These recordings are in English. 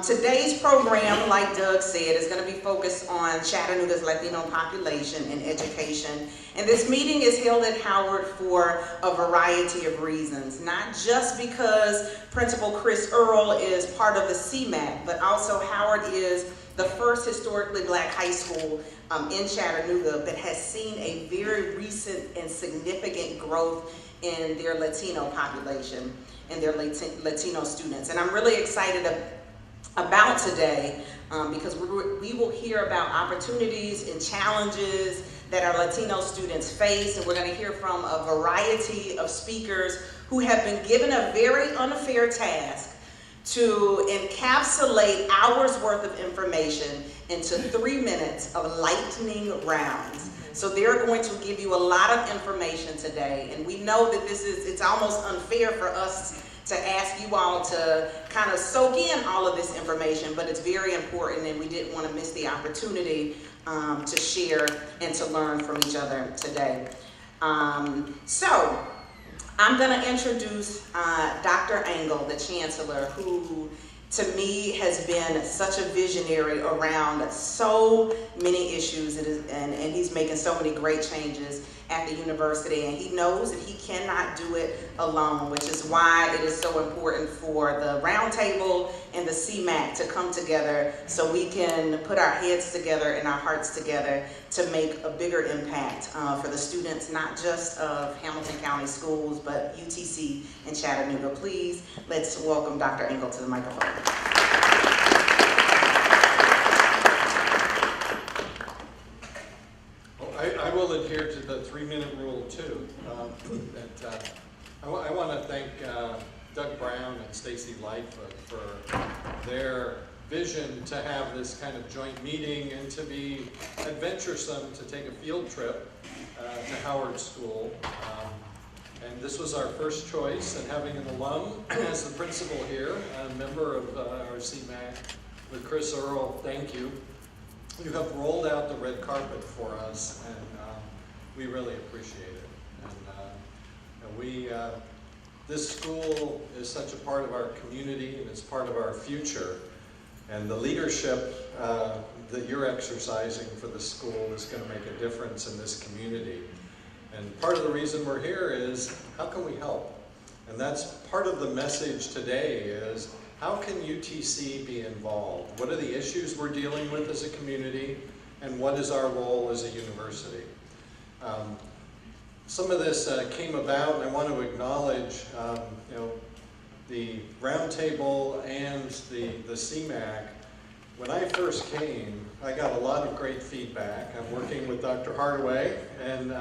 Today's program, like Doug said, is going to be focused on Chattanooga's Latino population and education. And this meeting is held at Howard for a variety of reasons, not just because Principal Chris Earl is part of the CMAC, but also Howard is the first historically black high school in Chattanooga that has seen a very recent and significant growth in their Latino population and their Latino students. And I'm really excited about today because we will hear about opportunities and challenges that our Latino students face, and we're going to hear from a variety of speakers who have been given a very unfair task to encapsulate hours worth of information into 3 minutes of lightning rounds. So they're going to give you a lot of information today, and we know that it's almost unfair for us to ask you all to kind of soak in all of this information, but it's very important, and we didn't want to miss the opportunity to share and to learn from each other today. So I'm going to introduce Dr. Engel, the Chancellor, who to me has been such a visionary around so many issues, and he's making so many great changes at the university, and he knows that he cannot do it alone, which is why it is so important for the Roundtable and the CMAC to come together so we can put our heads together and our hearts together to make a bigger impact for the students, not just of Hamilton County Schools, but UTC and Chattanooga. Please, let's welcome Dr. Engel to the microphone. I will adhere to the 3-minute rule too. I want to thank Doug Brown and Stacy Lightfoot for their vision to have this kind of joint meeting and to be adventuresome to take a field trip to Howard School. And this was our first choice, and having an alum as the principal here, a member of our CMAC with Chris Earl, thank you. You have rolled out the red carpet for us, and we really appreciate it. And this school is such a part of our community, and it's part of our future. And the leadership that you're exercising for the school is going to make a difference in this community. And part of the reason we're here is, how can we help? And that's part of the message today is, how can UTC be involved? What are the issues we're dealing with as a community, and what is our role as a university? Some of this came about, and I want to acknowledge the Roundtable and the CMAC. When I first came, I got a lot of great feedback. I'm working with Dr. Hardaway, and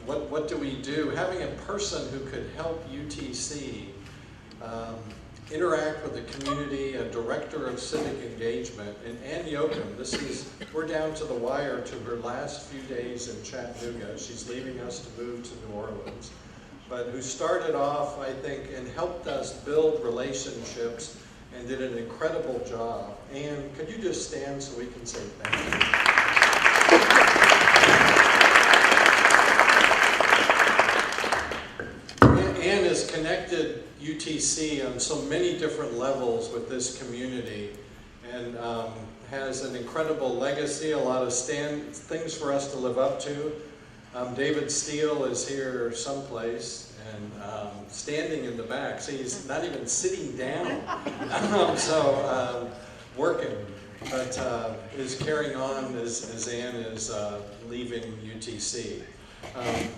what do we do? Having a person who could help UTC interact with the community, a director of civic engagement, and Ann Yoakum, we're down to the wire to her last few days in Chattanooga. She's leaving us to move to New Orleans, but who started off, I think, and helped us build relationships and did an incredible job. Ann, could you just stand so we can say thank you? Ann has connected UTC on so many different levels with this community, and has an incredible legacy, a lot of things for us to live up to. David Steele is here someplace, and standing in the back. See, he's not even sitting down, working, but is carrying on as Ann is leaving UTC.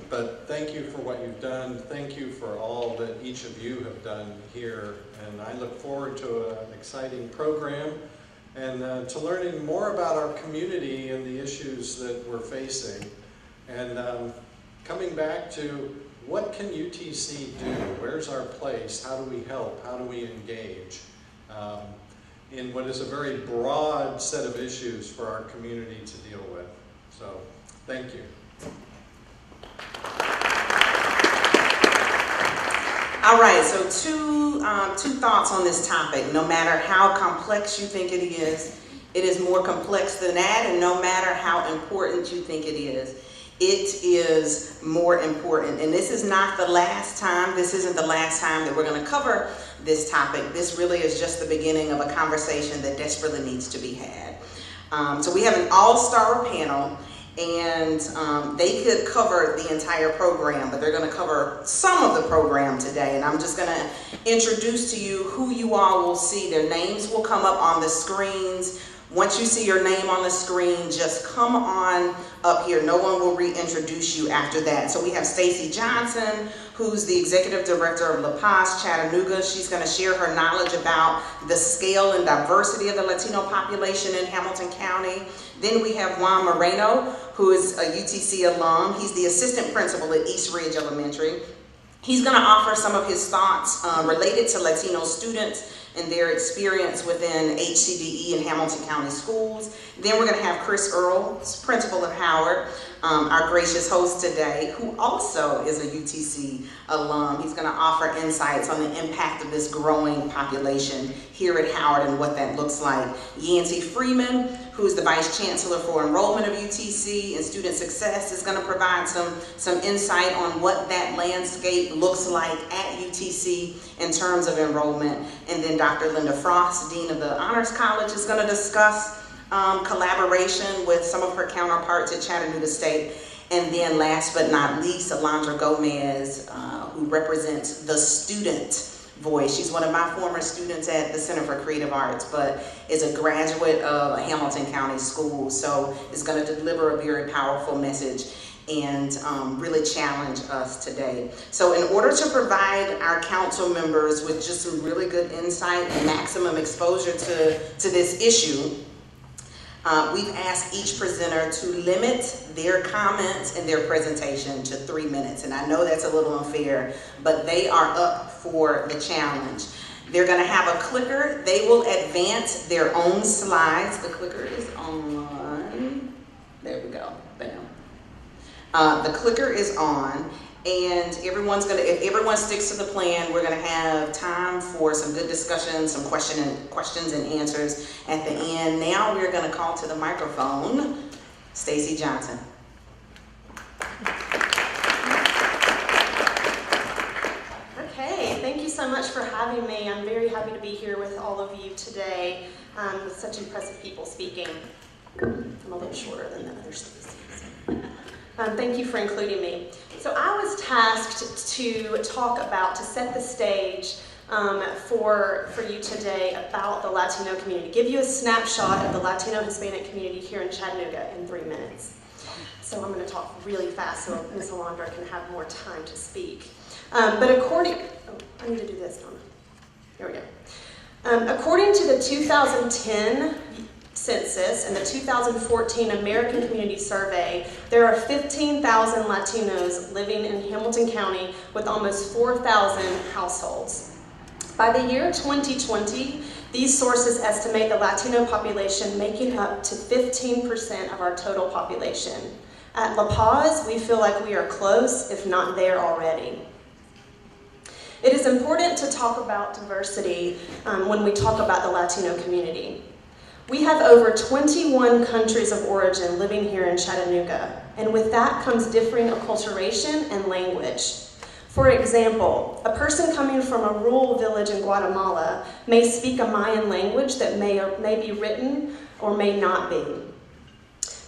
But thank you for what you've done. Thank you for all that each of you have done here. And I look forward to an exciting program and to learning more about our community and the issues that we're facing. And coming back to, what can UTC do? Where's our place? How do we help? How do we engage in what is a very broad set of issues for our community to deal with? So, thank you. All right, so two thoughts on this topic. No matter how complex you think it is more complex than that, and no matter how important you think it is more important. And this is not the last time, this isn't the last time that we're going to cover this topic. This really is just the beginning of a conversation that desperately needs to be had. So we have an all-star panel, and they could cover the entire program, but they're going to cover some of the program today. And I'm just going to introduce to you who you all will see. Their names will come up on the screens. Once you see your name on the screen, just come on up here. No one will reintroduce you after that. So we have Stacy Johnson, who's the Executive Director of La Paz, Chattanooga. She's going to share her knowledge about the scale and diversity of the Latino population in Hamilton County. Then we have Juan Moreno, who is a UTC alum. He's the Assistant Principal at East Ridge Elementary. He's going to offer some of his thoughts related to Latino students and their experience within HCDE and Hamilton County schools. Then we're going to have Chris Earle, principal of Howard, our gracious host today, who also is a UTC alum. He's going to offer insights on the impact of this growing population here at Howard and what that looks like. Yancey Freeman, who's the Vice Chancellor for Enrollment of UTC and Student Success, is going to provide some insight on what that landscape looks like at UTC in terms of enrollment. And then Dr. Linda Frost, Dean of the Honors College, is going to discuss collaboration with some of her counterparts at Chattanooga State. And then last but not least, Alondra Gomez, who represents the student voice. She's one of my former students at the Center for Creative Arts, but is a graduate of a Hamilton County school, so is going to deliver a very powerful message and really challenge us today. So in order to provide our council members with just some really good insight and maximum exposure to this issue, we've asked each presenter to limit their comments and their presentation to 3 minutes. And I know that's a little unfair, but they are up for the challenge. They're going to have a clicker. They will advance their own slides. The clicker is on. There we go. Bam. The clicker is on. And if everyone sticks to the plan, we're going to have time for some good discussion, some questions and answers at the end. Now we're going to call to the microphone Stacy Johnson. Okay, thank you so much for having me. I'm very happy to be here with all of you today, with such impressive people speaking. I'm a little shorter than the other Stacys. Thank you for including me. So I was tasked to set the stage for you today about the Latino community, give you a snapshot of the Latino Hispanic community here in Chattanooga in 3 minutes. So I'm going to talk really fast so Ms. Alondra can have more time to speak. I need to do this, Donna. Here we go. According to the 2010 census and the 2014 American Community Survey, there are 15,000 Latinos living in Hamilton County with almost 4,000 households. By the year 2020, these sources estimate the Latino population making up to 15% of our total population. At La Paz, we feel like we are close, if not there already. It is important to talk about diversity when we talk about the Latino community. We have over 21 countries of origin living here in Chattanooga, and with that comes differing acculturation and language. For example, a person coming from a rural village in Guatemala may speak a Mayan language that may be written or may not be.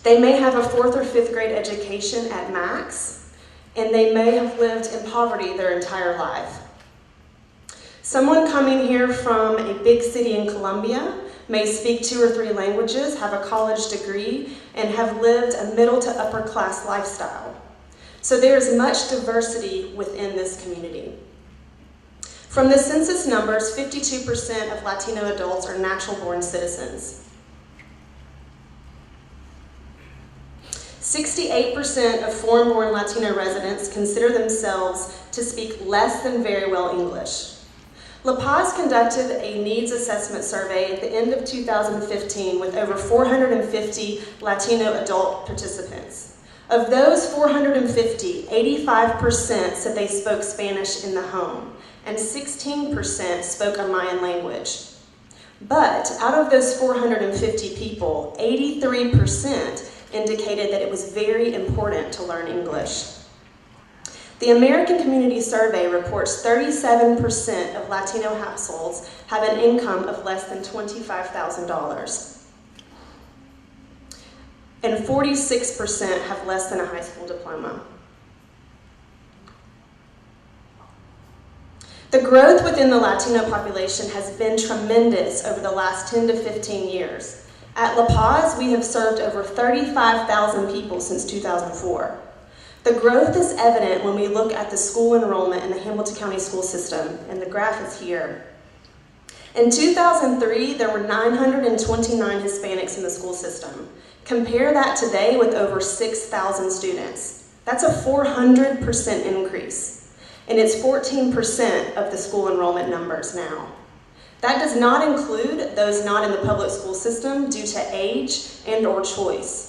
They may have a 4th or 5th grade education at max, and they may have lived in poverty their entire life. Someone coming here from a big city in Colombia may speak 2 or 3 languages, have a college degree, and have lived a middle to upper class lifestyle. So there is much diversity within this community. From the census numbers, 52% of Latino adults are natural-born citizens. 68% of foreign-born Latino residents consider themselves to speak less than very well English. La Paz conducted a needs assessment survey at the end of 2015 with over 450 Latino adult participants. Of those 450, 85% said they spoke Spanish in the home, and 16% spoke a Mayan language. But out of those 450 people, 83% indicated that it was very important to learn English. The American Community Survey reports 37% of Latino households have an income of less than $25,000. And 46% have less than a high school diploma. The growth within the Latino population has been tremendous over the last 10 to 15 years. At La Paz, we have served over 35,000 people since 2004. The growth is evident when we look at the school enrollment in the Hamilton County school system, and the graph is here. In 2003, there were 929 Hispanics in the school system. Compare that today with over 6,000 students. That's a 400% increase. And it's 14% of the school enrollment numbers now. That does not include those not in the public school system due to age and/or choice.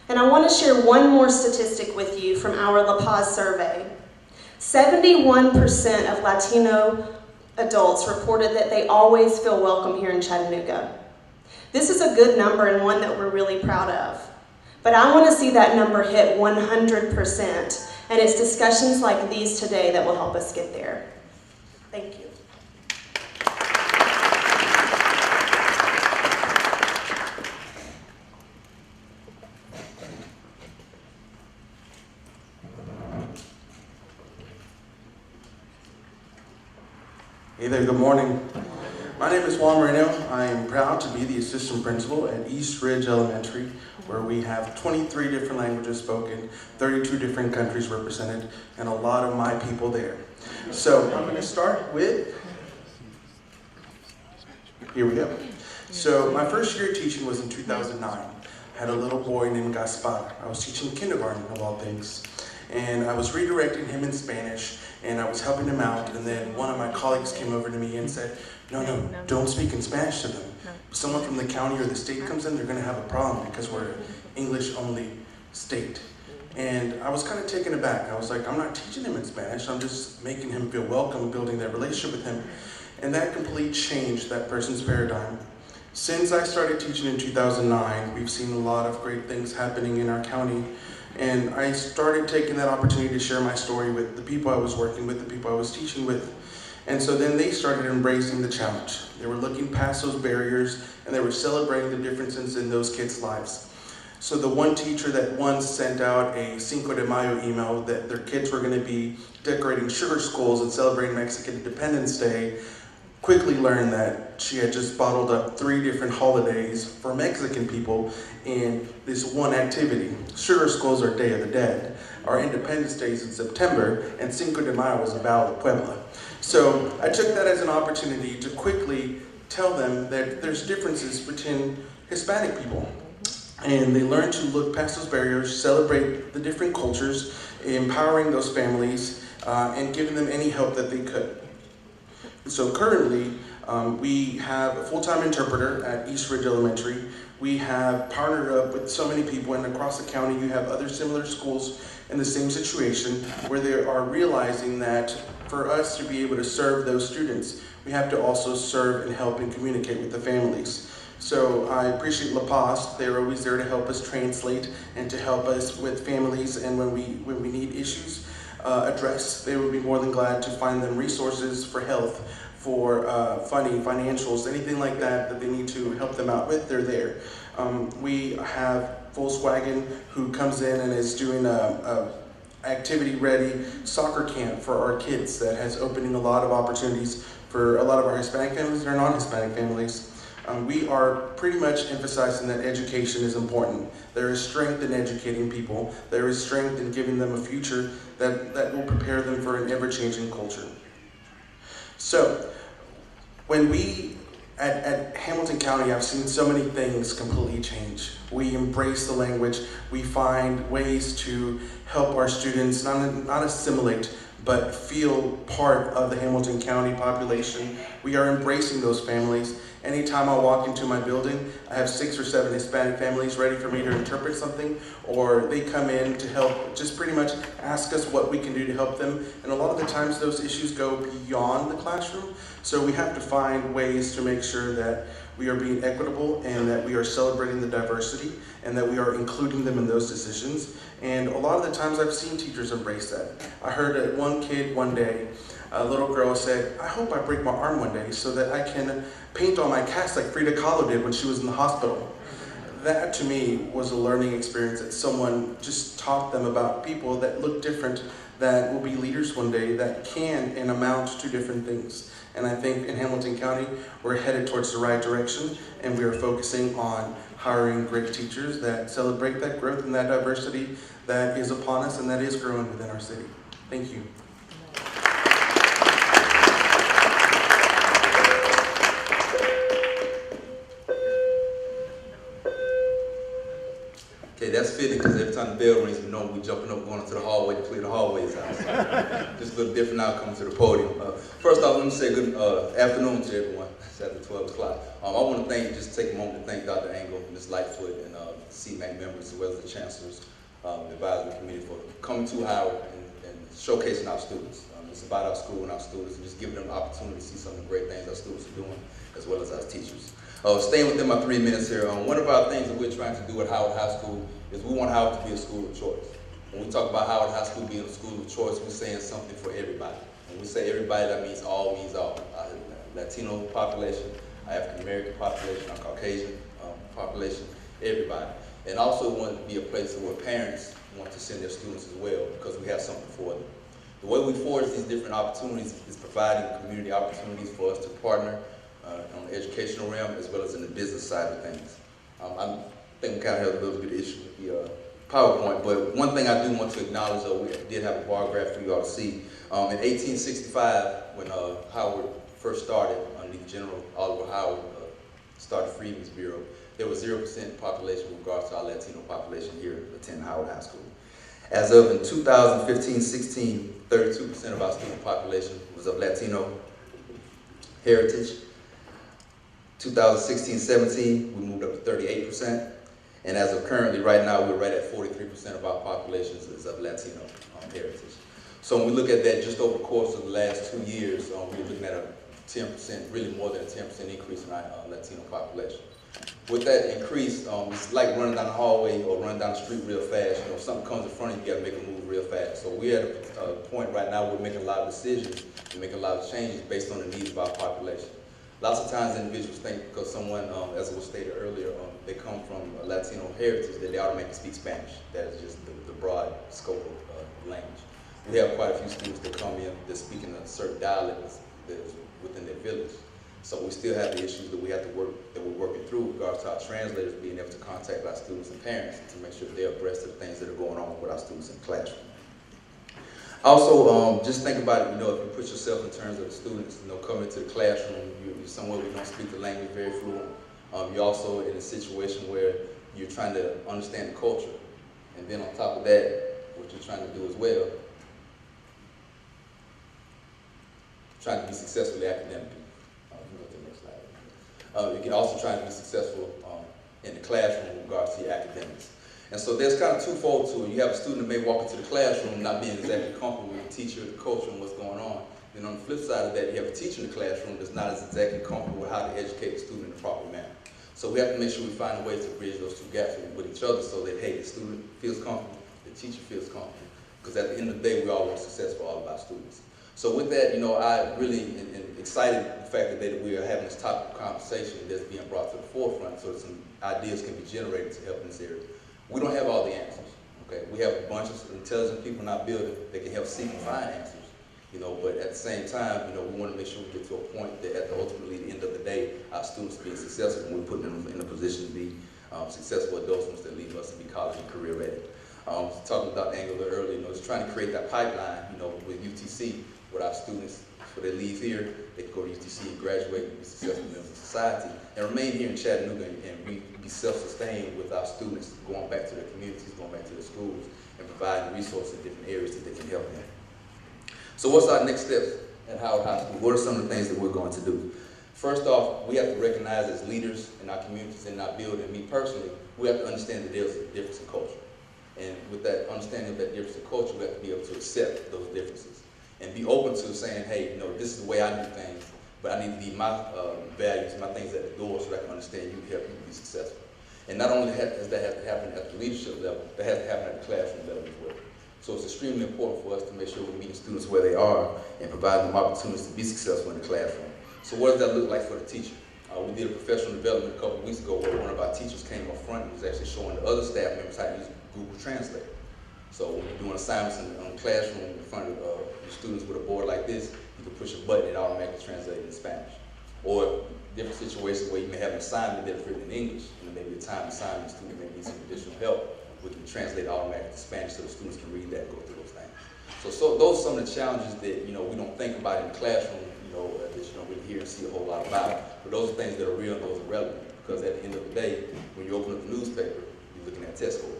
And I want to share one more statistic with you from our La Paz survey. 71% of Latino adults reported that they always feel welcome here in Chattanooga. This is a good number and one that we're really proud of. But I want to see that number hit 100%. And it's discussions like these today that will help us get there. Thank you. Hey there, good morning. My name is Juan Moreno. I am proud to be the assistant principal at East Ridge Elementary, where we have 23 different languages spoken, 32 different countries represented, and a lot of my people there. So I'm going to start with, here we go. So my first year teaching was in 2009. I had a little boy named Gaspar. I was teaching kindergarten of all things. And I was redirecting him in Spanish, and I was helping him out, and then one of my colleagues came over to me and said, no, don't speak in Spanish to them. If someone from the county or the state comes in, they're going to have a problem because we're an English-only state. And I was kind of taken aback. I was like, I'm not teaching him in Spanish, I'm just making him feel welcome, building that relationship with him. And that completely changed that person's paradigm. Since I started teaching in 2009, we've seen a lot of great things happening in our county. And I started taking that opportunity to share my story with the people I was working with, the people I was teaching with. And so then they started embracing the challenge. They were looking past those barriers, and they were celebrating the differences in those kids' lives. So the one teacher that once sent out a Cinco de Mayo email that their kids were going to be decorating sugar skulls and celebrating Mexican Independence Day quickly learned that she had just bottled up 3 different holidays for Mexican people in this one activity. Sugar skulls are Day of the Dead. Our Independence Day is in September, and Cinco de Mayo was about Puebla. So I took that as an opportunity to quickly tell them that there's differences between Hispanic people. And they learn to look past those barriers, celebrate the different cultures, empowering those families, and giving them any help that they could. So currently, we have a full-time interpreter at East Ridge Elementary. We have partnered up with so many people, and across the county you have other similar schools in the same situation where they are realizing that for us to be able to serve those students, we have to also serve and help and communicate with the families. So I appreciate La Paz. They're always there to help us translate and to help us with families, and when we need issues addressed, they would be more than glad to find them resources for health, for funding, financials, anything like that that they need to help them out with, they're there. We have Volkswagen who comes in and is doing a activity-ready soccer camp for our kids that has opening a lot of opportunities for a lot of our Hispanic families and our non-Hispanic families. We are pretty much emphasizing that education is important. There is strength in educating people. There is strength in giving them a future that will prepare them for an ever-changing culture. So, when we, at Hamilton County, I've seen so many things completely change. We embrace the language. We find ways to help our students not assimilate, but feel part of the Hamilton County population. We are embracing those families, Anytime I walk into my building, I have 6 or 7 Hispanic families ready for me to interpret something, or they come in to help, just pretty much ask us what we can do to help them. And a lot of the times those issues go beyond the classroom, so we have to find ways to make sure that we are being equitable and that we are celebrating the diversity and that we are including them in those decisions. And a lot of the times I've seen teachers embrace that. I heard one kid one day, a little girl said, "I hope I break my arm one day so that I can paint on my cast like Frida Kahlo did when she was in the hospital." That to me was a learning experience, that someone just taught them about people that look different, that will be leaders one day, that can and amount to different things. And I think in Hamilton County, we're headed towards the right direction, and we are focusing on hiring great teachers that celebrate that growth and that diversity that is upon us and that is growing within our city. Thank you. Okay, that's fitting because every time the bell rings, we know we jumping up, going into the hallway to clear the hallways out. So just a little different outcome to the podium. First off, let me say good afternoon to everyone. It's after 12 o'clock. I want to just take a moment to thank Dr. Angle, Ms. Lightfoot, and CMAC members, as well as the chancellors, the advisory committee for coming to Howard and showcasing our students. It's about our school and our students, and just giving them the opportunity to see some of the great things our students are doing, as well as our teachers. Staying within my 3 minutes here, one of our things that we're trying to do at Howard High School is we want Howard to be a school of choice. When we talk about Howard High School being a school of choice, we're saying something for everybody. When we say everybody, that means all means all. Our Latino population, our African American population, our Caucasian population, everybody. And also we want it to be a place where parents want to send their students as well, because we have something for them. The way we forge these different opportunities is providing community opportunities for us to partner on the educational realm as well as in the business side of things. I think we kind of have a little bit of issue with the PowerPoint, but one thing I do want to acknowledge, we did have a bar graph for you all to see. In 1865, when Howard first started, underneath General Oliver Howard started Freedmen's Bureau, there was 0% population with regards to our Latino population here attending Howard High School. As of in 2015-16, 32% of our student population was of Latino heritage. 2016-17, we moved up to 38%. And as of currently, right now, we're right at 43% of our population is of Latino heritage. So when we look at that just over the course of the last 2 years, we're looking at a 10%, really more than a 10% increase in our Latino population. With that increase, it's like running down the hallway or running down the street real fast. You know, if something comes in front of you, you gotta make a move real fast. So we're at a point right now, we're making a lot of decisions and making a lot of changes based on the needs of our population. Lots of times individuals think because someone, as was stated earlier, they come from a Latino heritage that they automatically speak Spanish. That is just the broad scope of language. We have quite a few students that come in that speak in a certain dialect that is within their village. So we still have the issues that we're working through with regards to our translators being able to contact our students and parents to make sure they're abreast of the things that are going on with our students in the classroom. Also, just think about it, you know, if you put yourself in terms of the students, you know, coming to the classroom, you're somewhere where you don't speak the language very fluent. You're also in a situation where you're trying to understand the culture. And then on top of that, what you're trying to do as well, trying to be successful academically. You go to the next slide. You can also try to be successful in the classroom with regards to your academics. And so there's kind of twofold to it. You have a student that may walk into the classroom not being exactly comfortable with the teacher, the culture, and what's going on. Then on the flip side of that, you have a teacher in the classroom that's not as exactly comfortable with how to educate the student in a proper manner. So we have to make sure we find a way to bridge those two gaps with each other so that, hey, the student feels comfortable, the teacher feels comfortable. Because at the end of the day, we all want success for all of our students. So with that, you know, I really am excited the fact that we are having this topic of conversation that's being brought to the forefront so that some ideas can be generated to help in this area. We don't have all the answers, okay? We have a bunch of intelligent people in our building that can help seek and find answers, you know, but at the same time, you know, we want to make sure we get to a point that at ultimately the end of the day, our students being successful and we're putting them in a position to be successful adults once they leave us to be college and career ready. Talking about Dr. Angle earlier, you know, just trying to create that pipeline, you know, with UTC, with our students, so they leave here, they can go to UTC and graduate and be successful members of society, and remain here in Chattanooga and be self-sustained with our students, going back to their communities, going back to their schools, and providing resources in different areas that they can help them. So what's our next steps at Howard High School? What are some of the things that we're going to do? First off, we have to recognize as leaders in our communities and our building, me personally, we have to understand that there's a difference in culture. And with that understanding of that difference in culture, we have to be able to accept those differences and be open to saying, hey, you know, this is the way I do things, but I need to leave my values, my things at the door so that I can understand you, help you be successful. And not only does that have to happen at the leadership level, that has to happen at the classroom level as well. So it's extremely important for us to make sure we're meeting students where they are and providing them opportunities to be successful in the classroom. So what does that look like for the teacher? We did a professional development a couple of weeks ago where one of our teachers came up front and was actually showing the other staff members how to use Google Translate. So when you're doing assignments in the classroom in front of your students with a board like this, you can push a button and it automatically translates in Spanish. Or different situations where you may have an assignment that's written in English, and maybe a time assignment, the student may need some additional help. We can translate automatically to Spanish so the students can read that and go through those things. So those are some of the challenges that we don't think about in the classroom, that you don't really hear and see a whole lot about. But those are things that are real and those are relevant. Because at the end of the day, when you open up the newspaper, you're looking at test scores.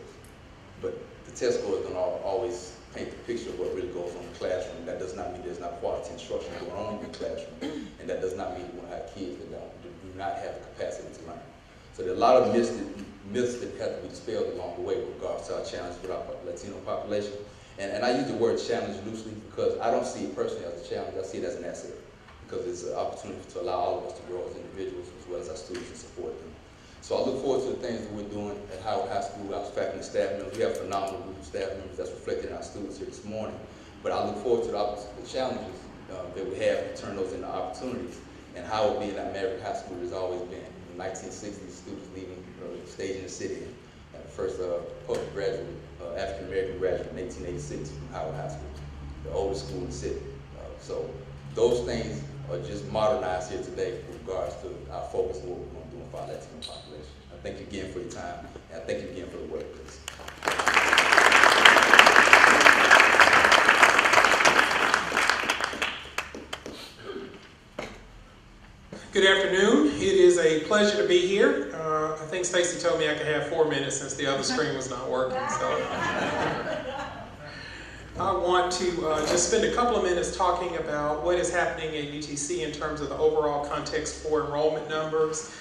But the test scores don't always paint the picture of what really goes on in the classroom. That does not mean there's not quality instruction going on in the classroom. And that does not mean we won't have kids that do not have the capacity to learn. So there are a lot of myths that have to be dispelled along the way with regards to our challenge with our Latino population. And I use the word challenge loosely because I don't see it personally as a challenge. I see it as an asset because it's an opportunity to allow all of us to grow as individuals as well as our students and support them. So I look forward to the things that we're doing at Howard High School, our faculty and staff members. We have a phenomenal group of staff members that's reflected in our students here this morning. But I look forward to the challenges that we have to turn those into opportunities. And Howard being that Maverick High School has always been. In the 1960s, students leaving the stage in the city. And the first postgraduate, African-American graduate in 1886 from Howard High School, the oldest school in the city. So those things are just modernized here today with regards to our focus on what we're going to do for our Latino population. I thank you again for your time, and I thank you again for the work, please. Good afternoon. It is a pleasure to be here. I think Stacy told me I could have 4 minutes since the other screen was not working. So I want to just spend a couple of minutes talking about what is happening at UTC in terms of the overall context for enrollment numbers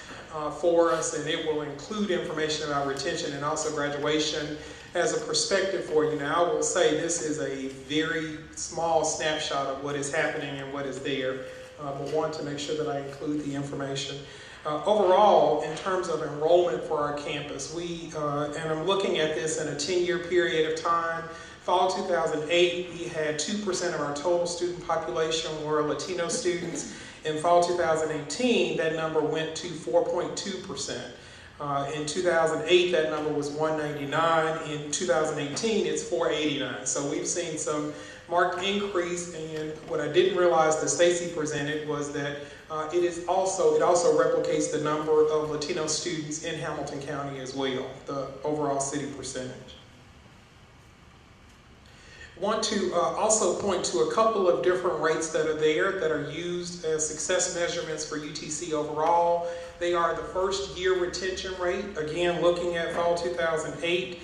for us, and it will include information about retention and also graduation as a perspective for you. Now, I will say this is a very small snapshot of what is happening and what is there. But want to make sure that I include the information. Overall, in terms of enrollment for our campus, and I'm looking at this in a 10-year period of time. Fall 2008, we had 2% of our total student population were Latino students. In fall 2018, that number went to 4.2%. In 2008, that number was 199. In 2018, it's 489. So we've seen some marked increase, and what I didn't realize that Stacy presented was that it also replicates the number of Latino students in Hamilton County as well, the overall city percentage. I want to also point to a couple of different rates that are there that are used as success measurements for UTC overall. They are the first year retention rate, again looking at fall 2008.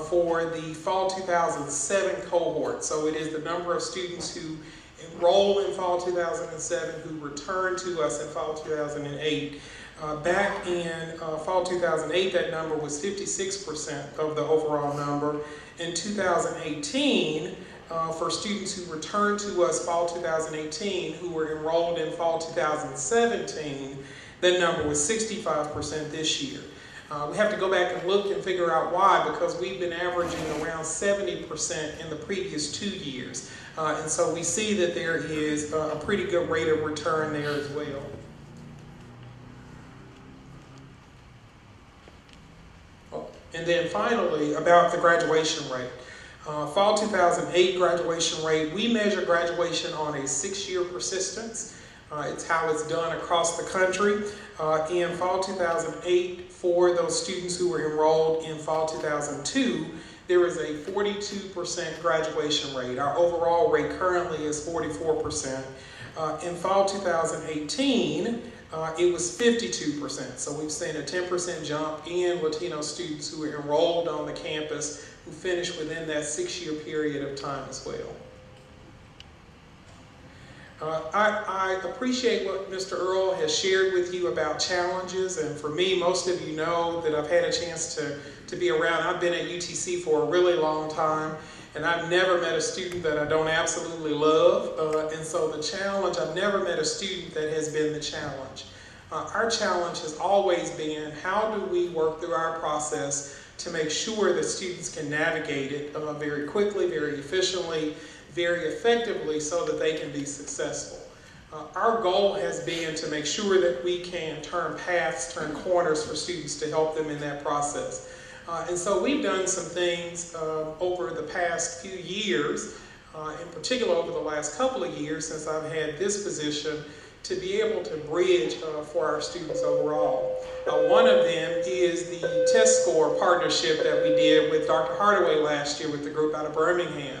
For the fall 2007 cohort. So it is the number of students who enroll in fall 2007 who return to us in fall 2008. Back in fall 2008, that number was 56% of the overall number. In 2018, for students who returned to us fall 2018 who were enrolled in fall 2017, that number was 65% this year. We have to go back and look and figure out why, because we've been averaging around 70% in the previous 2 years. And so we see that there is a pretty good rate of return there as well. And then finally, about the graduation rate. Fall 2008 graduation rate, we measure graduation on a 6-year persistence. It's how it's done across the country. In fall 2008, for those students who were enrolled in fall 2002, there is a 42% graduation rate. Our overall rate currently is 44%. In fall 2018, it was 52%. So we've seen a 10% jump in Latino students who were enrolled on the campus who finished within that 6-year period of time as well. I appreciate what Mr. Earl has shared with you about challenges, and for me, most of you know that I've had a chance to be around. I've been at UTC for a really long time, and I've never met a student that I don't absolutely love, and so the challenge, I've never met a student that has been the challenge. Our challenge has always been, how do we work through our process to make sure that students can navigate it very quickly, very efficiently, very effectively, so that they can be successful. Our goal has been to make sure that we can turn paths, turn corners for students to help them in that process. And so we've done some things over the past few years, in particular over the last couple of years since I've had this position, to be able to bridge for our students overall. One of them is the test score partnership that we did with Dr. Hardaway last year with the group out of Birmingham,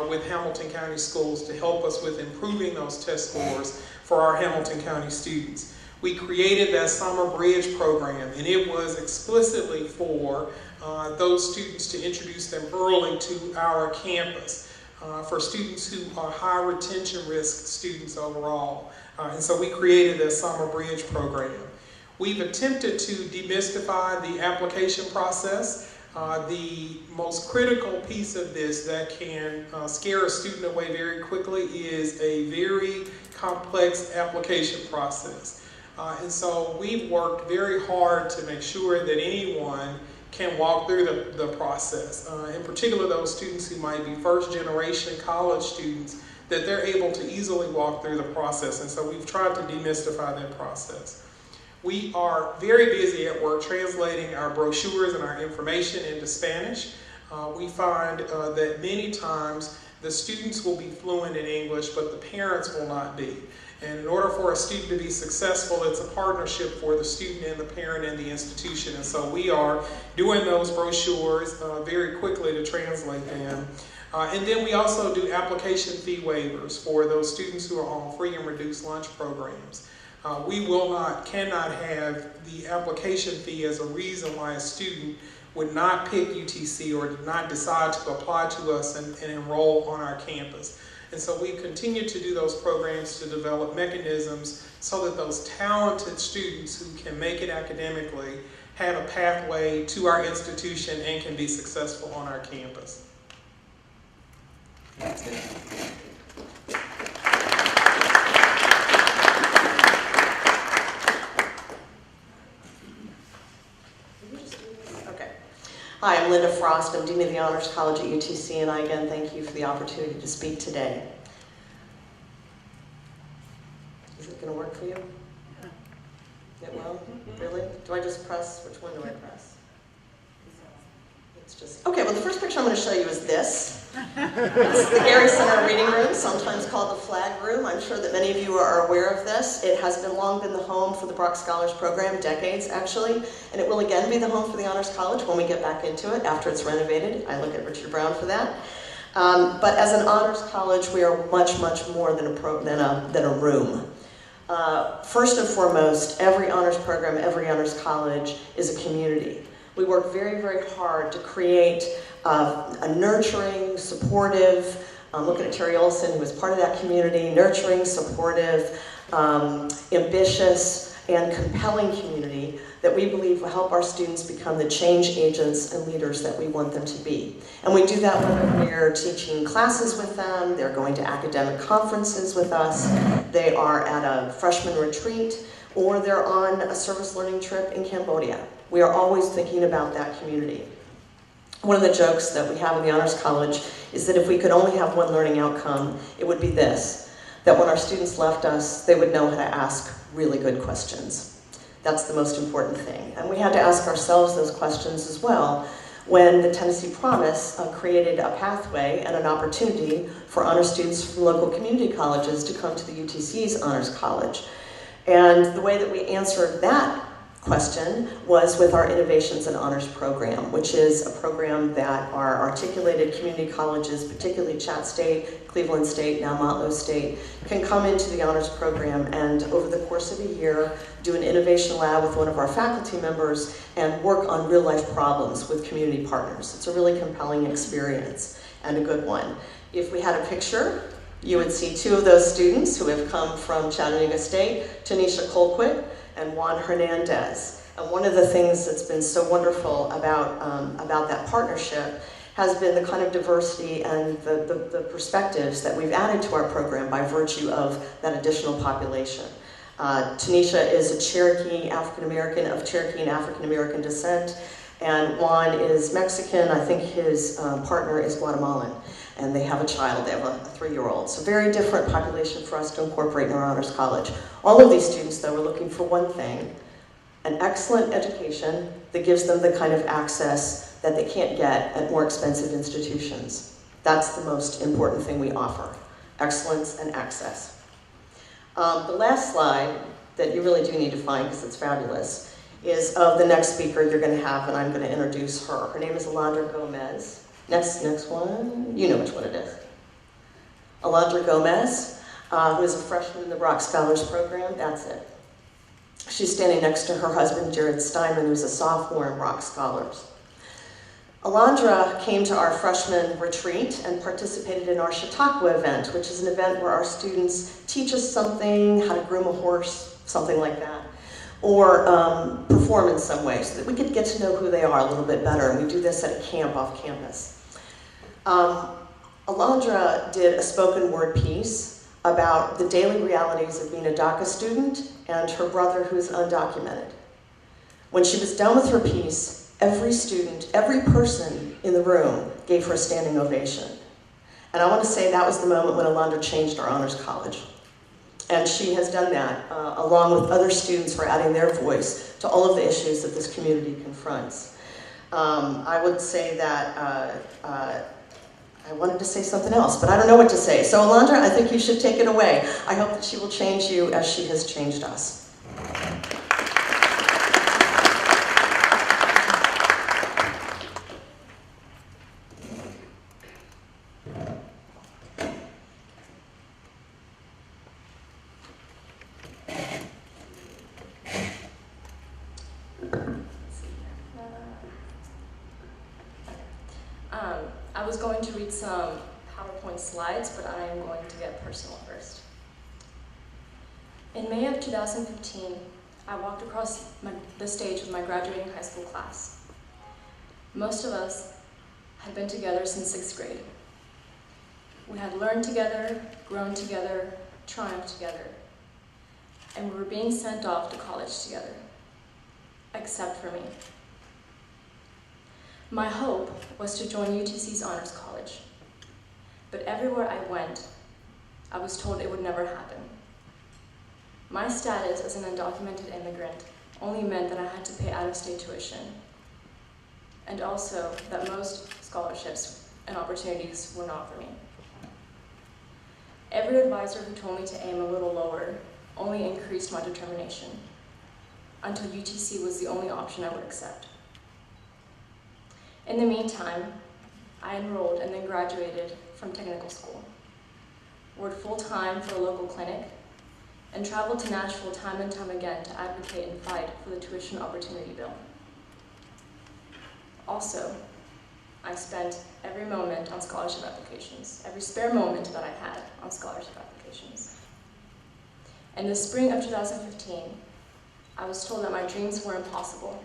with Hamilton County Schools, to help us with improving those test scores for our Hamilton County students. We created that summer bridge program, and it was explicitly for those students to introduce them early to our campus, for students who are high retention risk students overall. And so we created that summer bridge program. We've attempted to demystify the application process. The most critical piece of this that can scare a student away very quickly is a very complex application process. And so we've worked very hard to make sure that anyone can walk through the process. In particular, those students who might be first-generation college students, that they're able to easily walk through the process. And so we've tried to demystify that process. We are very busy at work translating our brochures and our information into Spanish. We find that many times the students will be fluent in English, but the parents will not be. And in order for a student to be successful, it's a partnership for the student and the parent and the institution. And so we are doing those brochures very quickly to translate them. And then we also do application fee waivers for those students who are on free and reduced lunch programs. We cannot have the application fee as a reason why a student would not pick UTC or did not decide to apply to us and enroll on our campus. And so we continue to do those programs to develop mechanisms so that those talented students who can make it academically have a pathway to our institution and can be successful on our campus. That's good. Okay. Hi, I'm Linda Frost. I'm Dean of the Honors College at UTC, and I again thank you for the opportunity to speak today. Is it going to work for you? It will? Really? Do I just press? Which one do I press? It's just, okay, well the first picture I'm going to show you is this. This is the Gary Center Reading Room, sometimes called the Flag Room. I'm sure that many of you are aware of this. It has long been the home for the Brock Scholars Program, decades actually, and it will again be the home for the Honors College when we get back into it after it's renovated. I look at Richard Brown for that. But as an Honors College, we are much, much more than a room. First and foremost, every honors program, every honors college is a community. We work very, very hard to create a nurturing, supportive, looking at Terry Olson, who was part of that community, nurturing, supportive, ambitious, and compelling community that we believe will help our students become the change agents and leaders that we want them to be. And we do that whether we're teaching classes with them, they're going to academic conferences with us, they are at a freshman retreat, or they're on a service learning trip in Cambodia. We are always thinking about that community. One of the jokes that we have in the Honors College is that if we could only have one learning outcome, it would be this, that when our students left us, they would know how to ask really good questions. That's the most important thing. And we had to ask ourselves those questions as well when the Tennessee Promise created a pathway and an opportunity for honor students from local community colleges to come to the UTC's Honors College. And the way that we answered that question was with our Innovations in Honors program, which is a program that our articulated community colleges, particularly Chat State, Cleveland State, now Motlow State, can come into the honors program and over the course of a year do an innovation lab with one of our faculty members and work on real life problems with community partners. It's a really compelling experience and a good one. If we had a picture, You would see two of those students who have come from Chattanooga State, Tanisha Colquitt and Juan Hernandez. And one of the things that's been so wonderful about that partnership has been the kind of diversity and the perspectives that we've added to our program by virtue of that additional population. Tanisha is a Cherokee African-American of Cherokee and African-American descent, and Juan is Mexican. I think his partner is Guatemalan, and they have a child. They have a 3-year-old. So very different population for us to incorporate in our honors college. All of these students, though, are looking for one thing: an excellent education that gives them the kind of access that they can't get at more expensive institutions. That's the most important thing we offer: excellence and access. The last slide that you really do need to find, because it's fabulous, is of the next speaker you're going to have, and I'm going to introduce her. Her name is Alondra Gomez. Next one, you know which one it is. Alondra Gomez, who is a freshman in the Rock Scholars Program. That's it. She's standing next to her husband, Jared Steinman, who's a sophomore in Rock Scholars. Alondra came to our freshman retreat and participated in our Chautauqua event, which is an event where our students teach us something, how to groom a horse, something like that, or perform in some way so that we could get to know who they are a little bit better. And we do this at a camp off campus. Alondra did a spoken word piece about the daily realities of being a DACA student and her brother who is undocumented. When she was done with her piece, every student, every person in the room gave her a standing ovation. And I want to say that was the moment when Alondra changed our honors college. And she has done that along with other students who are adding their voice to all of the issues that this community confronts. I would say that I wanted to say something else, but I don't know what to say. So Alondra, I think you should take it away. I hope that she will change you as she has changed us. I was going to read some PowerPoint slides, but I am going to get personal first. In May of 2015, I walked across the stage with my graduating high school class. Most of us had been together since 6th grade. We had learned together, grown together, triumphed together, and we were being sent off to college together, except for me. My hope was to join UTC's Honors College, but everywhere I went, I was told it would never happen. My status as an undocumented immigrant only meant that I had to pay out-of-state tuition, and also that most scholarships and opportunities were not for me. Every advisor who told me to aim a little lower only increased my determination, until UTC was the only option I would accept. In the meantime, I enrolled and then graduated from technical school, worked full-time for a local clinic, and traveled to Nashville time and time again to advocate and fight for the tuition opportunity bill. Also, I spent every moment on scholarship applications, every spare moment that I had on scholarship applications. In the spring of 2015, I was told that my dreams were impossible,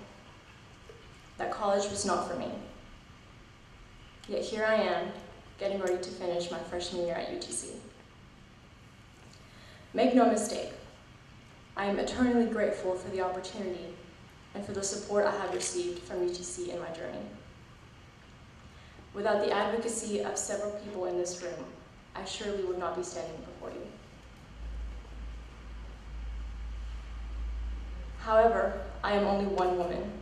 that college was not for me. Yet here I am, getting ready to finish my freshman year at UTC. Make no mistake, I am eternally grateful for the opportunity and for the support I have received from UTC in my journey. Without the advocacy of several people in this room, I surely would not be standing before you. However, I am only one woman.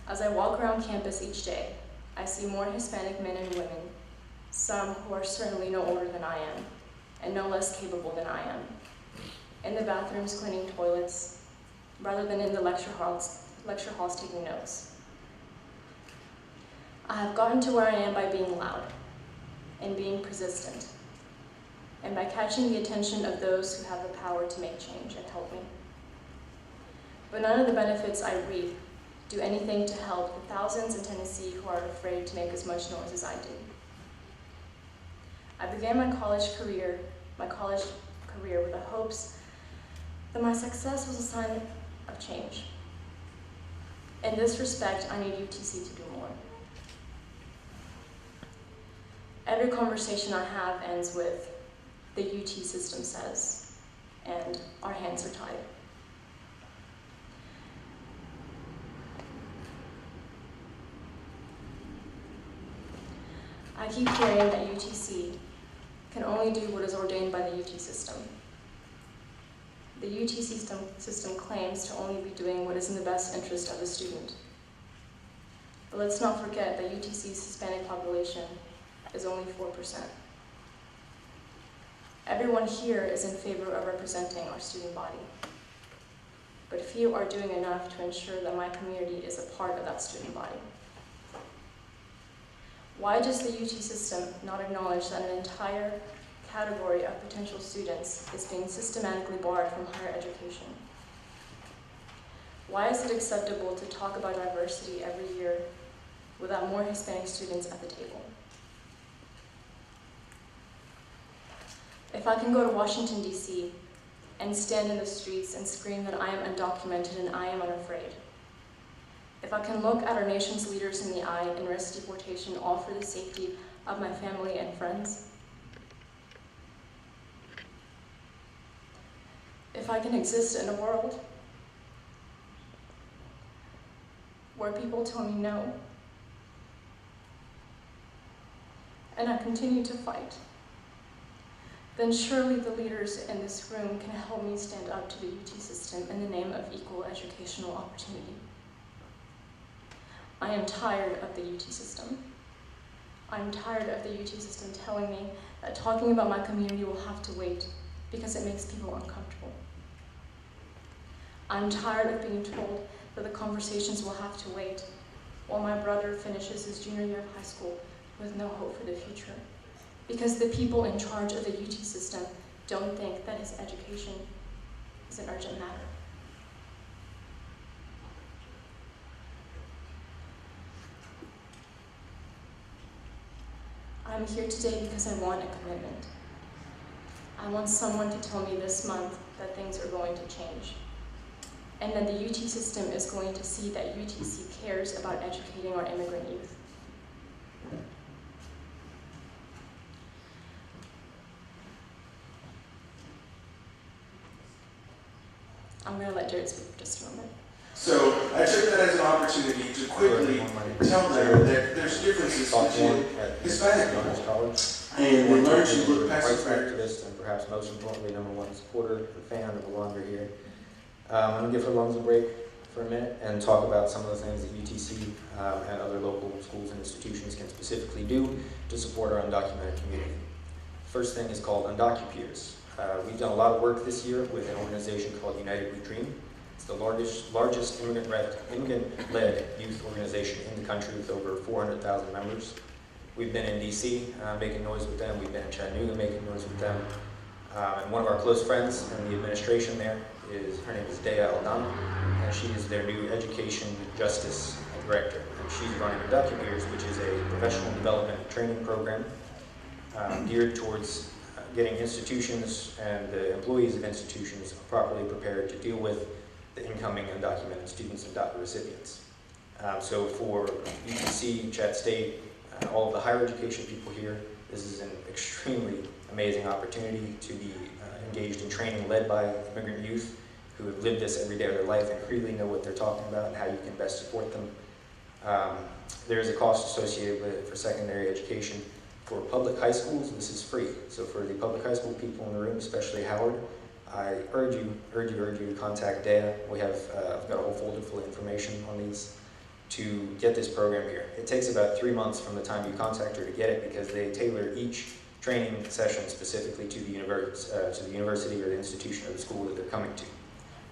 As I walk around campus each day, I see more Hispanic men and women, some who are certainly no older than I am, and no less capable than I am, in the bathrooms cleaning toilets, rather than in the lecture halls taking notes. I have gotten to where I am by being loud, and being persistent, and by catching the attention of those who have the power to make change and help me. But none of the benefits I reap do anything to help the thousands in Tennessee who are afraid to make as much noise as I do. I began my college career with the hopes that my success was a sign of change. In this respect, I need UTC to do more. Every conversation I have ends with, the UT system says, and our hands are tied. I keep hearing that UTC can only do what is ordained by the UT system. The UT system claims to only be doing what is in the best interest of the student. But let's not forget that UTC's Hispanic population is only 4%. Everyone here is in favor of representing our student body, but few are doing enough to ensure that my community is a part of that student body. Why does the UT system not acknowledge that an entire category of potential students is being systematically barred from higher education? Why is it acceptable to talk about diversity every year without more Hispanic students at the table? If I can go to Washington, D.C. and stand in the streets and scream that I am undocumented and I am unafraid, if I can look at our nation's leaders in the eye and risk deportation all for the safety of my family and friends, if I can exist in a world where people tell me no, and I continue to fight, then surely the leaders in this room can help me stand up to the UT system in the name of equal educational opportunity. I am tired of the UT system. I'm tired of the UT system telling me that talking about my community will have to wait because it makes people uncomfortable. I'm tired of being told that the conversations will have to wait while my brother finishes his junior year of high school with no hope for the future, because the people in charge of the UT system don't think that his education is an urgent matter. I'm here today because I want a commitment. I want someone to tell me this month that things are going to change, and that the UT system is going to see that UTC cares about educating our immigrant youth. I'm going to let Jared speak for just a moment. So I took that as an opportunity to quickly tell them that there's differences between Hispanic people. And we learned to look past the activist, and perhaps most importantly, #1 supporter and fan of Alondra here. I'm going to give her lungs a break for a minute and talk about some of the things that UTC and other local schools and institutions can specifically do to support our undocumented community. First thing is called UndocuPeers. We've done a lot of work this year with an organization called United We Dream. It's the largest immigrant-led youth organization in the country with over 400,000 members. We've been in DC making noise with them. We've been in Chattanooga making noise with them. And one of our close friends in the administration there her name is Dea Aldana, and she is their new education justice director. And she's running UndocuPeers, which is a professional development and training program geared towards getting institutions and the employees of institutions properly prepared to deal with the incoming undocumented students and DACA recipients. So for UTC, Chat State, all of the higher education people here, this is an extremely amazing opportunity to be engaged in training led by immigrant youth who have lived this every day of their life and really know what they're talking about and how you can best support them. There is a cost associated with it for secondary education. For public high schools, this is free. So for the public high school people in the room, especially Howard, I urge you to contact Dea. We have, I've got a whole folder full of information on these to get this program here. It takes about 3 months from the time you contact her to get it because they tailor each training session specifically to the university or the institution or the school that they're coming to.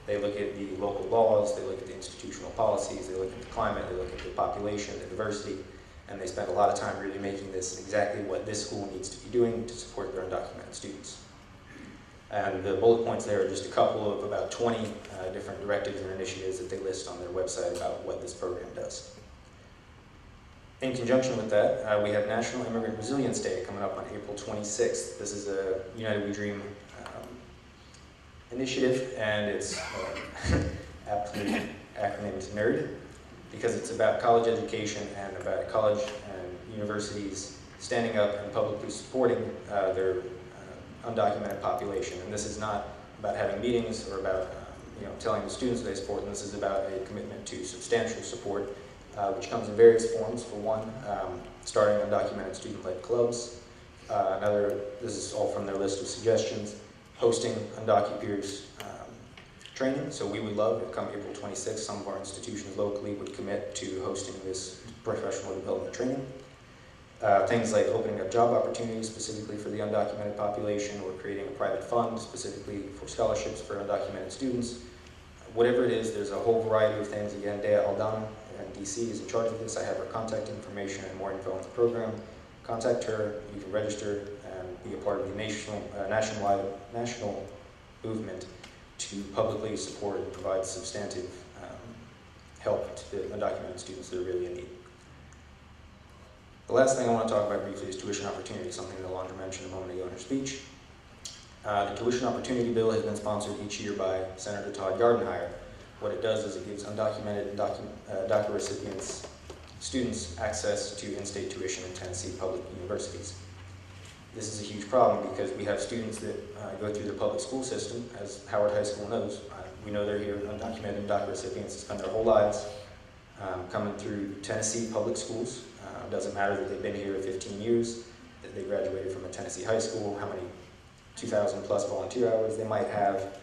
They look at the local laws, they look at the institutional policies, they look at the climate, they look at the population, the diversity, and they spend a lot of time really making this exactly what this school needs to be doing to support their undocumented students. And the bullet points there are just a couple of about 20 different directives and initiatives that they list on their website about what this program does. In conjunction with that, we have National Immigrant Resilience Day coming up on April 26th. This is a United We Dream initiative, and it's aptly acronymed NERD, because it's about college education and about college and universities standing up and publicly supporting their undocumented population. And this is not about having meetings or about telling the students they support them. This is about a commitment to substantial support, which comes in various forms. For one, starting undocumented student-led clubs. This is all from their list of suggestions, hosting undocupeers training. So we would love, if come April 26th, some of our institutions locally would commit to hosting this professional development training. Things like opening up job opportunities specifically for the undocumented population, or creating a private fund specifically for scholarships for undocumented students. Whatever it is, there's a whole variety of things. Again, Dea Aldana in DC is in charge of this. I have her contact information and more info on the program. Contact her, you can register and be a part of the national movement to publicly support and provide substantive help to the undocumented students that are really in need. The last thing I want to talk about briefly is tuition opportunity, something that Alondra mentioned a moment ago in her speech. The Tuition Opportunity Bill has been sponsored each year by Senator Todd Gardenhire. What it does is it gives undocumented DACA recipients, students, access to in-state tuition in Tennessee public universities. This is a huge problem because we have students that go through the public school system, as Howard High School knows. We know they're here, undocumented DACA recipients spend their whole lives coming through Tennessee public schools. Doesn't matter that they've been here 15 years, that they graduated from a Tennessee high school, how many 2,000 plus volunteer hours they might have,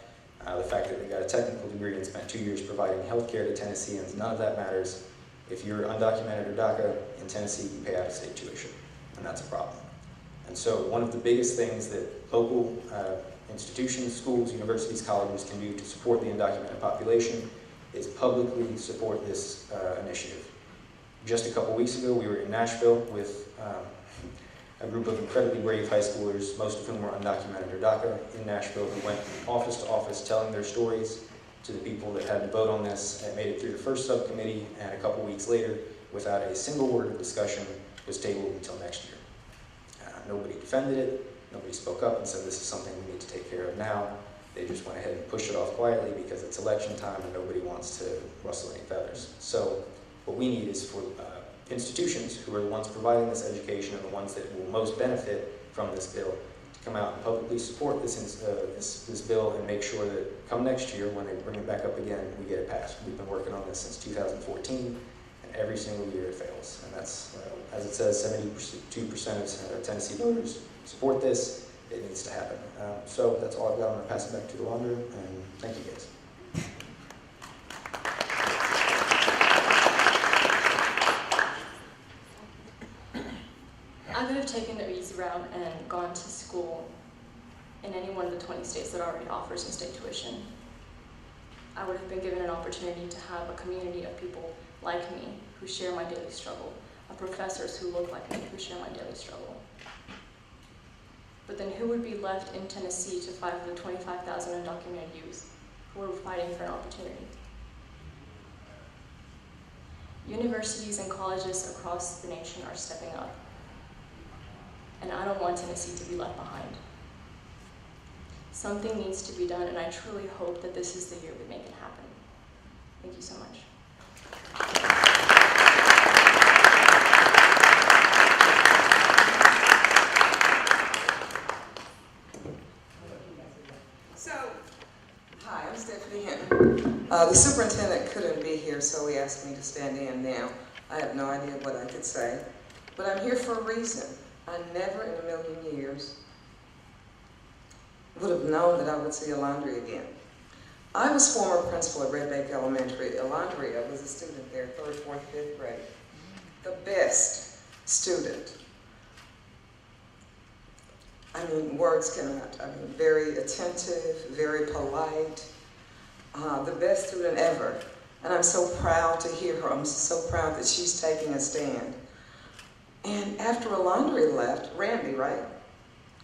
the fact that they got a technical degree and spent 2 years providing health care to Tennesseans. None of that matters. If you're undocumented or DACA in Tennessee, you pay out-of-state tuition, and that's a problem. And so one of the biggest things that local institutions, schools, universities, colleges can do to support the undocumented population is publicly support this initiative. Just a couple weeks ago, we were in Nashville with a group of incredibly brave high schoolers, most of whom were undocumented or DACA, in Nashville, who went from office to office telling their stories to the people that had to vote on this, and made it through the first subcommittee, and a couple weeks later, without a single word of discussion, was tabled until next year. Nobody defended it, nobody spoke up and said this is something we need to take care of now. They just went ahead and pushed it off quietly because it's election time and nobody wants to rustle any feathers. So what we need is for institutions who are the ones providing this education and the ones that will most benefit from this bill to come out and publicly support this bill and make sure that come next year when they bring it back up again, we get it passed. We've been working on this since 2014, and every single year it fails. And that's, as it says, 72% of Tennessee voters support this. It needs to happen. So that's all I've got. I'm going to pass it back to Alondra, and thank you guys. I could have taken the easy route and gone to school in any one of the 20 states that already offers in-state tuition. I would have been given an opportunity to have a community of people like me who share my daily struggle, of professors who look like me who share my daily struggle. But then who would be left in Tennessee to fight for the 25,000 undocumented youth who are fighting for an opportunity? Universities and colleges across the nation are stepping up. And I don't want Tennessee to be left behind. Something needs to be done, and I truly hope that this is the year we make it happen. Thank you so much. Hi, I'm Stephanie Hinton. The superintendent couldn't be here, so he asked me to stand in now. I have no idea what I could say, but I'm here for a reason. I never in a million years would have known that I would see Alondra again. I was former principal at Red Bank Elementary. Alondra was a student there, 3rd, 4th, 5th grade. The best student. I mean, words cannot. I mean, very attentive, very polite, the best student ever. And I'm so proud to hear her. I'm so proud that she's taking a stand. And after Alondra left, Randy, right?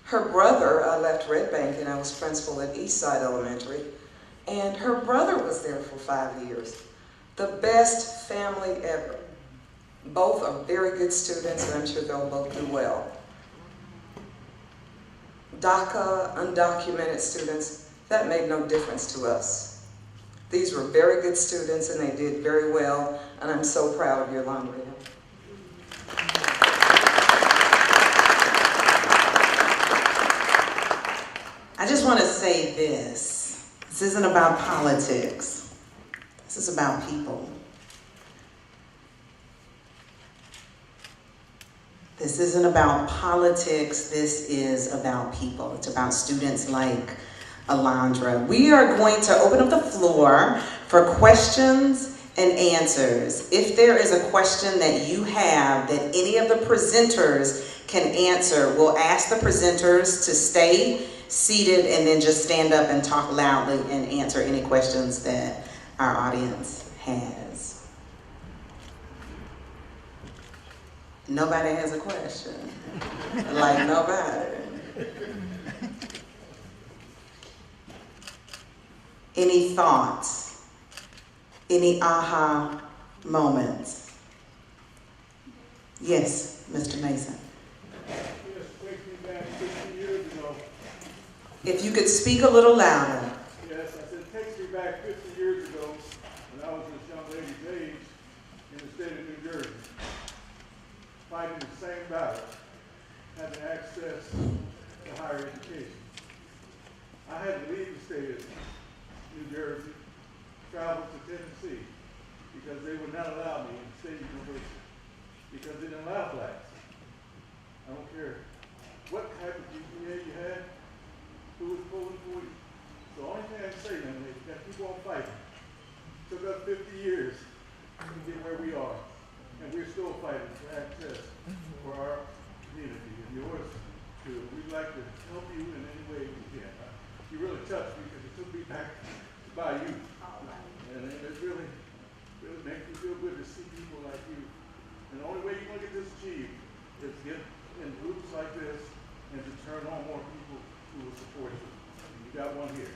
Her brother left Red Bank, and I was principal at Eastside Elementary. And her brother was there for 5 years. The best family ever. Both are very good students, and I'm sure they'll both do well. DACA, undocumented students, that made no difference to us. These were very good students, and they did very well, and I'm so proud of your Landria. I just want to say this. This isn't about politics. This is about people. This isn't about politics. This is about people. It's about students like Alondra. We are going to open up the floor for questions and answers. If there is a question that you have that any of the presenters can answer, we'll ask the presenters to stay seated and then just stand up and talk loudly and answer any questions that our audience has. Nobody has a question. Like nobody. Any thoughts? Any aha moments? Yes, Mr. Mason. If you could speak a little louder. Yes, I said, it takes me back 50 years ago when I was this young lady's age in the state of New Jersey, fighting the same battle, having access to higher education. I had to leave the state of New Jersey, travel to Tennessee, because they would not allow me in state university, because they didn't allow blacks. I don't care what type of GPA you had, who was pulling for you. The only thing I can say, man, is that keep on fighting. It took us 50 years to get where we are, and we're still fighting for access for our community and yours too. We'd like to help you in any way we can. You really touched me because it took me back by you, and it really makes me feel good to see people like you. And the only way you're gonna get this achieved is get in groups like this and to turn on more people who will support you. You got one here.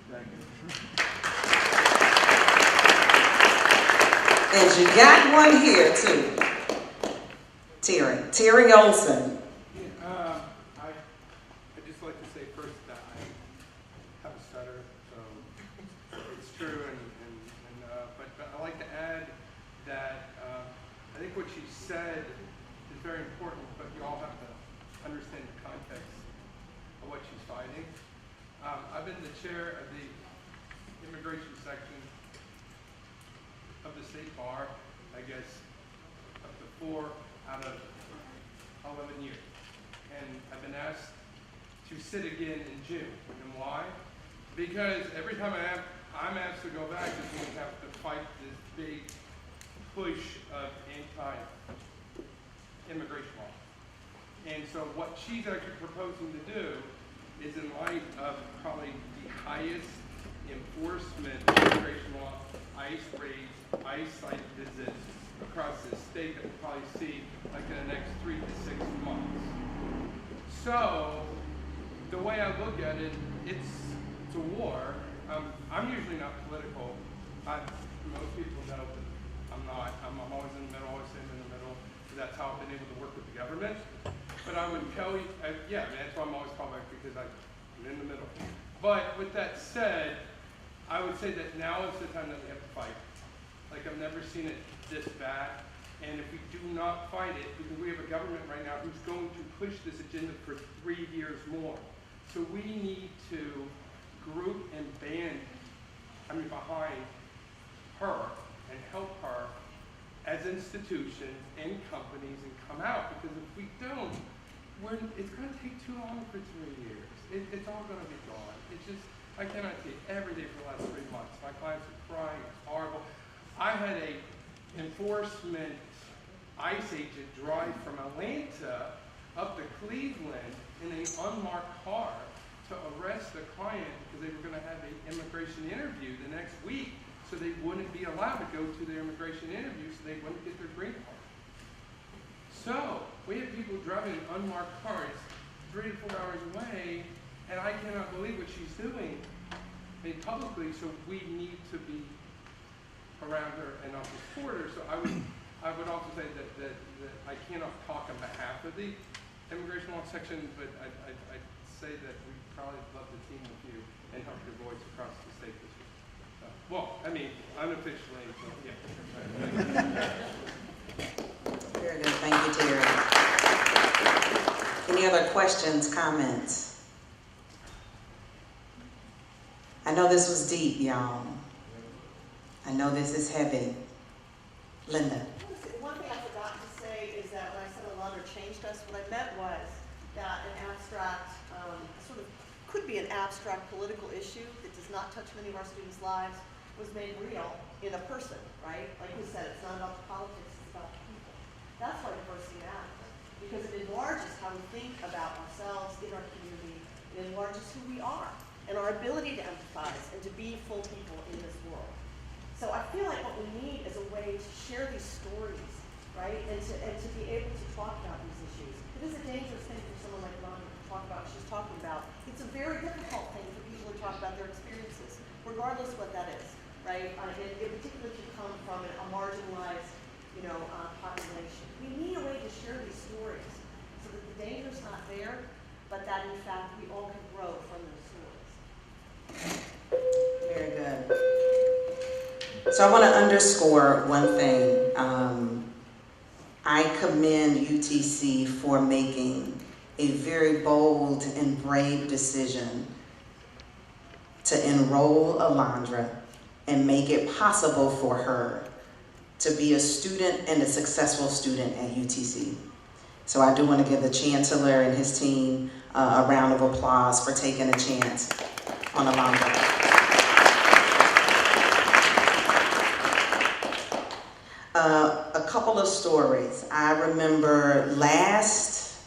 Thank you. And you got one here too. Terry Olson. I'd just like to say first that I have a stutter, so it's true, but I like to add that I think what she said is very important, but you all have to understand the context of what she's fighting. I've been the chair of the immigration section of the state bar, I guess, up to 4 out of 11 years. And I've been asked to sit again in June. And why? Because every time I'm asked to go back, is when we have to fight this big push of anti-immigration law. And so what she's actually proposing to do is, in light of probably the highest enforcement immigration law, ICE raids, ICE site visits across the state that we'll probably see like in the next 3 to 6 months. So the way I look at it, it's a war. I'm usually not political. Most people know that I'm not. I'm always in the middle, always in the middle. That's how I've been able to work with the government. But I would tell you, yeah, that's why I'm always called back, because I'm in the middle. But with that said, I would say that now is the time that we have to fight. Like, I've never seen it this bad. And if we do not fight it, because we have a government right now who's going to push this agenda for 3 years more. So we need to group and band, behind her and help her as institutions and companies and come out, because if we don't, it's going to take too long for 3 years. It's all going to be gone. It's just, I cannot see it every day for the last 3 months. My clients are crying, it's horrible. I had a enforcement ICE agent drive from Atlanta up to Cleveland in an unmarked car to arrest the client because they were going to have an immigration interview the next week, so they wouldn't be allowed to go to their immigration interview, so they wouldn't get their green card. So we have people driving unmarked cars 3 to 4 hours away, and I cannot believe what she's doing publicly, so we need to be around her and not support her. So I would also say that I cannot talk on behalf of the immigration law section, but I'd say that we probably love to team with you and help your voice across the state this year. Well, I mean, unofficially, so yeah. Very good, thank you, Terry. Any other questions, comments? I know this was deep, y'all. I know this is heavy. Linda. One thing I forgot to say is that when I said Alondra changed us, what I meant was that an abstract, sort of could be an abstract political issue that does not touch many of our students' lives, was made real in a person, right? Like we said, it's not about the politics, it's about the people. That's why diversity matters, because it enlarges how we think about ourselves in our community. It enlarges who we are and our ability to empathize and to be full people in this world. So I feel like what we need is a way to share these stories, right? And to be able to talk about these issues. It is a dangerous thing for someone like Rhonda to talk about what she's talking about. It's a very difficult thing for people to talk about their experiences, regardless of what that is, right? It particularly can come from a marginalized, population. We need a way to share these stories so that the danger is not there, but that in fact we all can grow from those stories. Very good. So I want to underscore one thing. I commend UTC for making a very bold and brave decision to enroll Alondra and make it possible for her to be a student and a successful student at UTC. So I do want to give the Chancellor and his team a round of applause for taking a chance on Alondra. A couple of stories. I remember last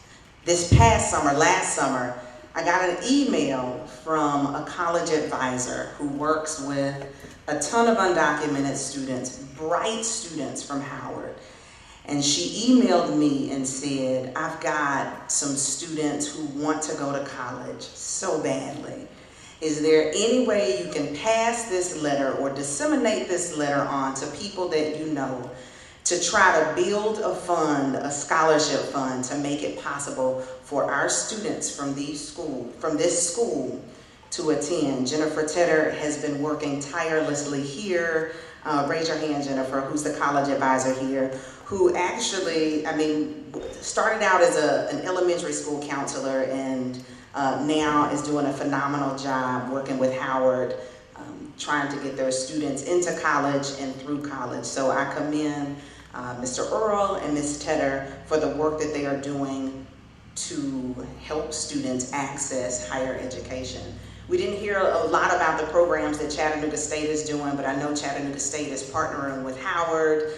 summer, I got an email from a college advisor who works with a ton of undocumented students, bright students from Howard. And she emailed me and said, I've got some students who want to go to college so badly. Is there any way you can pass this letter or disseminate this letter on to people that you know to try to build a fund, a scholarship fund, to make it possible for our students from this school to attend? Jennifer Tedder has been working tirelessly here. Raise your hand, Jennifer, who's the college advisor here, who actually, started out as an elementary school counselor and now is doing a phenomenal job working with Howard, trying to get their students into college and through college. So I commend Mr. Earl and Ms. Tedder for the work that they are doing to help students access higher education. We didn't hear a lot about the programs that Chattanooga State is doing, but I know Chattanooga State is partnering with Howard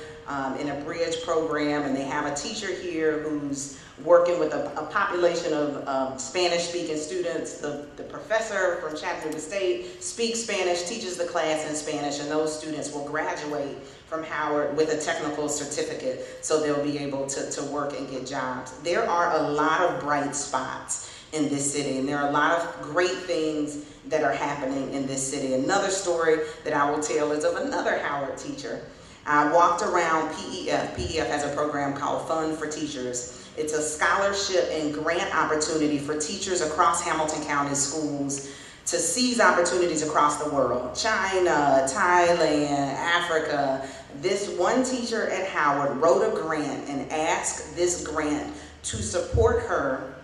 in a bridge program, and they have a teacher here who's working with a population of Spanish-speaking students. The professor from Chattanooga State speaks Spanish, teaches the class in Spanish, and those students will graduate from Howard with a technical certificate, so they'll be able to work and get jobs. There are a lot of bright spots in this city, and there are a lot of great things that are happening in this city. Another story that I will tell is of another Howard teacher. I walked around PEF. PEF has a program called Fund for Teachers. It's a scholarship and grant opportunity for teachers across Hamilton County schools to seize opportunities across the world. China, Thailand, Africa. This one teacher at Howard wrote a grant and asked this grant to support her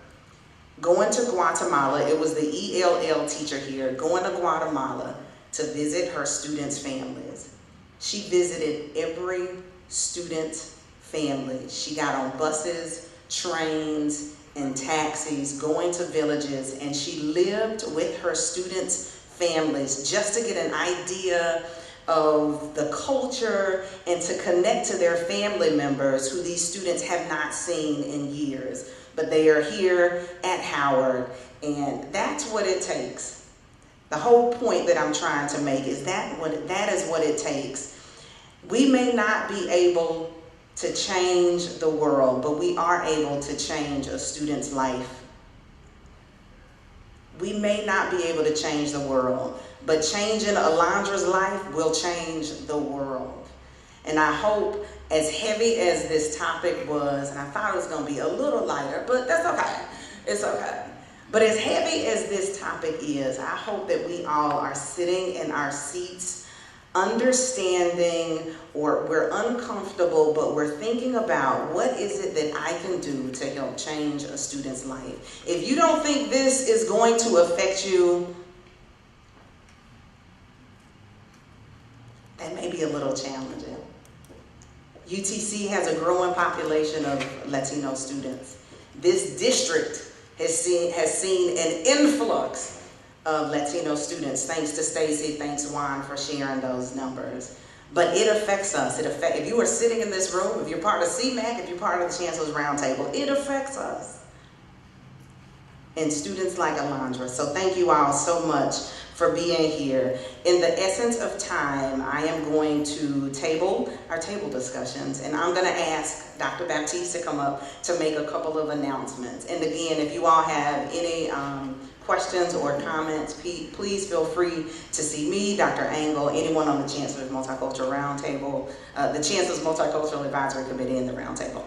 going to Guatemala. It was the ELL teacher here, going to Guatemala to visit her students' families. She visited every student's family. She got on buses, trains, and taxis, going to villages, and she lived with her students' families just to get an idea of the culture and to connect to their family members who these students have not seen in years. But they are here at Howard, and that's what it takes. The whole point that I'm trying to make is that is what it takes. We may not be able to change the world, but we are able to change a student's life. We may not be able to change the world, but changing Alondra's life will change the world. And I hope, as heavy as this topic was, and I thought it was going to be a little lighter, but that's okay. It's okay. But as heavy as this topic is, I hope that we all are sitting in our seats, understanding, or we're uncomfortable, but we're thinking about what is it that I can do to help change a student's life. If you don't think this is going to affect you, that may be a little challenging. UTC has a growing population of Latino students. This district has seen an influx of Latino students, thanks to Stacy, thanks Juan for sharing those numbers. But it affects us. If you are sitting in this room, if you're part of CMAC, if you're part of the Chancellor's Roundtable, it affects us. And students like Alondra. So thank you all so much for being here. In the essence of time, I am going to table our table discussions, and I'm going to ask Dr. Baptiste to come up to make a couple of announcements. And again, if you all have any questions or comments, please feel free to see me, Dr. Angle, anyone on the Chancellor's Multicultural Roundtable, the Chancellor's Multicultural Advisory Committee, and the Roundtable.